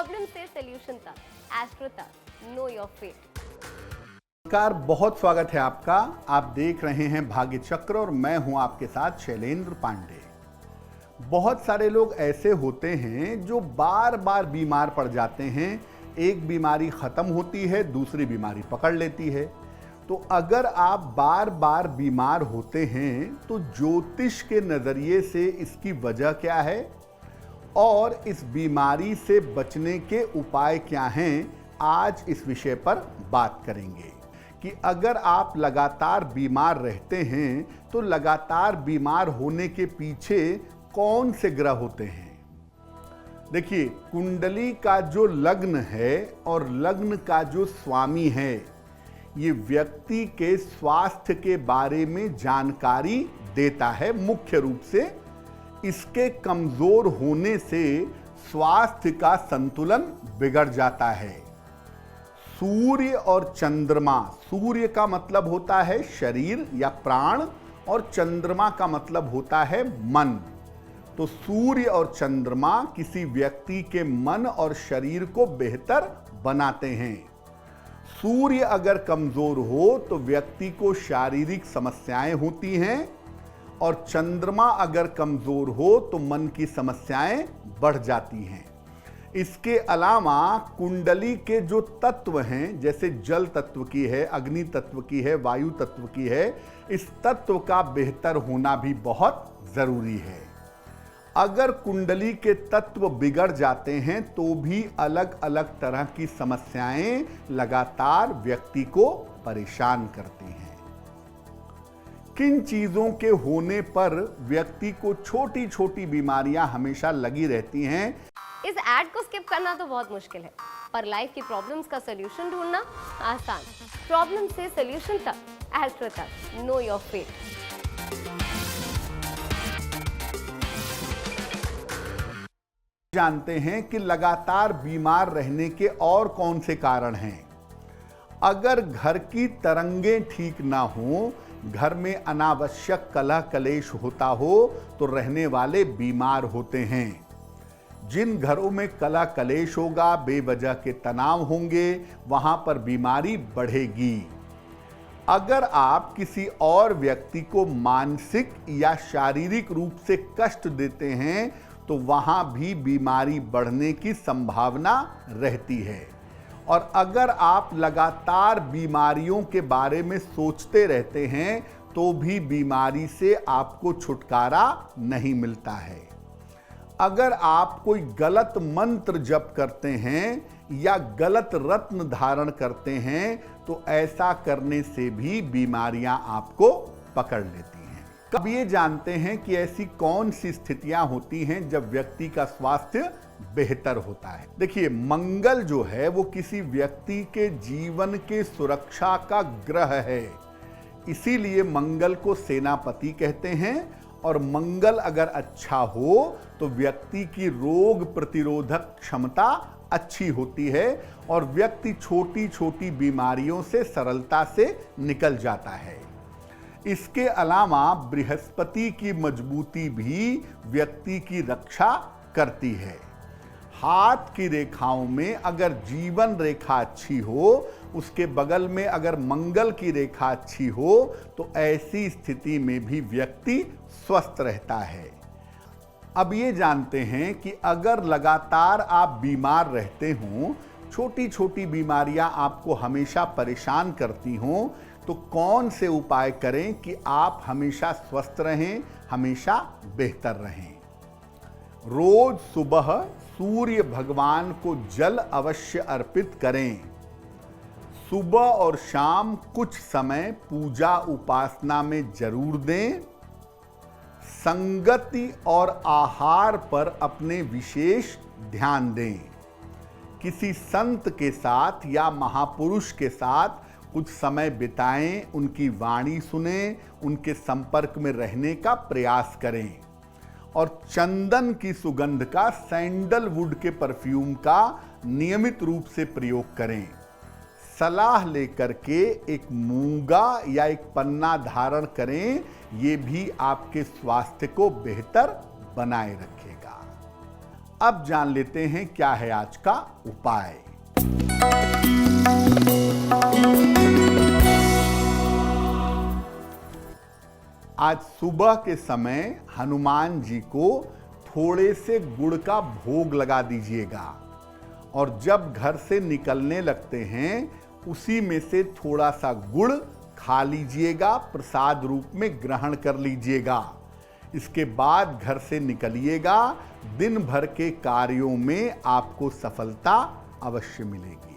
Problem से solution तक, astro तक, नो योर फेट। नमस्कार, बहुत स्वागत है आपका। आप देख रहे हैं भाग्य चक्र और मैं हूं आपके साथ शैलेंद्र पांडे। बहुत सारे लोग ऐसे होते हैं जो बार बार बीमार पड़ जाते हैं। एक बीमारी खत्म होती है, दूसरी बीमारी पकड़ लेती है। तो अगर आप बार बार बीमार होते हैं तो ज्योतिष के नजरिए से इसकी वजह क्या है और इस बीमारी से बचने के उपाय क्या हैं, आज इस विषय पर बात करेंगे कि अगर आप लगातार बीमार रहते हैं तो लगातार बीमार होने के पीछे कौन से ग्रह होते हैं। देखिए, कुंडली का जो लग्न है और लग्न का जो स्वामी है, ये व्यक्ति के स्वास्थ्य के बारे में जानकारी देता है। मुख्य रूप से इसके कमजोर होने से स्वास्थ्य का संतुलन बिगड़ जाता है। सूर्य और चंद्रमा, सूर्य का मतलब होता है शरीर या प्राण और चंद्रमा का मतलब होता है मन। तो सूर्य और चंद्रमा किसी व्यक्ति के मन और शरीर को बेहतर बनाते हैं। सूर्य अगर कमजोर हो तो व्यक्ति को शारीरिक समस्याएं होती हैं और चंद्रमा अगर कमजोर हो तो मन की समस्याएं बढ़ जाती हैं। इसके अलावा कुंडली के जो तत्व हैं, जैसे जल तत्व की है, अग्नि तत्व की है, वायु तत्व की है, इस तत्व का बेहतर होना भी बहुत जरूरी है। अगर कुंडली के तत्व बिगड़ जाते हैं तो भी अलग अलग तरह की समस्याएं लगातार व्यक्ति को परेशान करती हैं। किन चीजों के होने पर व्यक्ति को छोटी छोटी बीमारियां हमेशा लगी रहती हैं? इस एड को स्किप करना तो बहुत मुश्किल है, पर लाइफ की प्रॉब्लम्स का सॉल्यूशन ढूंढना आसान। प्रॉब्लम से सॉल्यूशन तक, एस्ट्रो तक, नो योर फेट। जानते हैं कि लगातार बीमार रहने के और कौन से कारण हैं। अगर घर की तरंगें ठीक ना हो, घर में अनावश्यक कलह कलेश होता हो तो रहने वाले बीमार होते हैं। जिन घरों में कलह कलेश होगा, बेवजह के तनाव होंगे, वहां पर बीमारी बढ़ेगी। अगर आप किसी और व्यक्ति को मानसिक या शारीरिक रूप से कष्ट देते हैं तो वहां भी बीमारी बढ़ने की संभावना रहती है। और अगर आप लगातार बीमारियों के बारे में सोचते रहते हैं तो भी बीमारी से आपको छुटकारा नहीं मिलता है। अगर आप कोई गलत मंत्र जप करते हैं या गलत रत्न धारण करते हैं तो ऐसा करने से भी बीमारियां आपको पकड़ लेती हैं। अब ये जानते हैं कि ऐसी कौन सी स्थितियां होती हैं जब व्यक्ति का स्वास्थ्य बेहतर होता है। देखिए, मंगल जो है वो किसी व्यक्ति के जीवन के सुरक्षा का ग्रह है, इसीलिए मंगल को सेनापति कहते हैं। और मंगल अगर अच्छा हो तो व्यक्ति की रोग प्रतिरोधक क्षमता अच्छी होती है और व्यक्ति छोटी छोटी बीमारियों से सरलता से निकल जाता है। इसके अलावा बृहस्पति की मजबूती भी व्यक्ति की रक्षा करती है। हाथ की रेखाओं में अगर जीवन रेखा अच्छी हो, उसके बगल में अगर मंगल की रेखा अच्छी हो तो ऐसी स्थिति में भी व्यक्ति स्वस्थ रहता है। अब ये जानते हैं कि अगर लगातार आप बीमार रहते हो, छोटी छोटी बीमारियां आपको हमेशा परेशान करती हों, तो कौन से उपाय करें कि आप हमेशा स्वस्थ रहें, हमेशा बेहतर रहें। रोज सुबह सूर्य भगवान को जल अवश्य अर्पित करें। सुबह और शाम कुछ समय पूजा उपासना में जरूर दें। संगति और आहार पर अपने विशेष ध्यान दें। किसी संत के साथ या महापुरुष के साथ कुछ समय बिताएं, उनकी वाणी सुनें, उनके संपर्क में रहने का प्रयास करें। और चंदन की सुगंध का, सैंडलवुड के परफ्यूम का नियमित रूप से प्रयोग करें। सलाह लेकर के एक मूंगा या एक पन्ना धारण करें, ये भी आपके स्वास्थ्य को बेहतर बनाए रखेगा। अब जान लेते हैं क्या है आज का उपाय। आज सुबह के समय हनुमान जी को थोड़े से गुड़ का भोग लगा दीजिएगा और जब घर से निकलने लगते हैं उसी में से थोड़ा सा गुड़ खा लीजिएगा, प्रसाद रूप में ग्रहण कर लीजिएगा। इसके बाद घर से निकलिएगा, दिन भर के कार्यों में आपको सफलता अवश्य मिलेगी।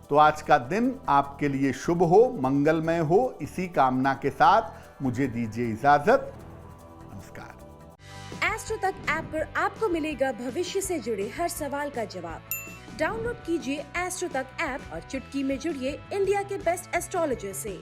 तो आज का दिन आपके लिए शुभ हो, मंगलमय हो, इसी कामना के साथ मुझे दीजिए इजाजत। नमस्कार। एस्ट्रो तक ऐप पर आपको मिलेगा भविष्य से जुड़े हर सवाल का जवाब। डाउनलोड कीजिए एस्ट्रो तक ऐप और चुटकी में जुड़िए इंडिया के बेस्ट एस्ट्रोलॉजर से।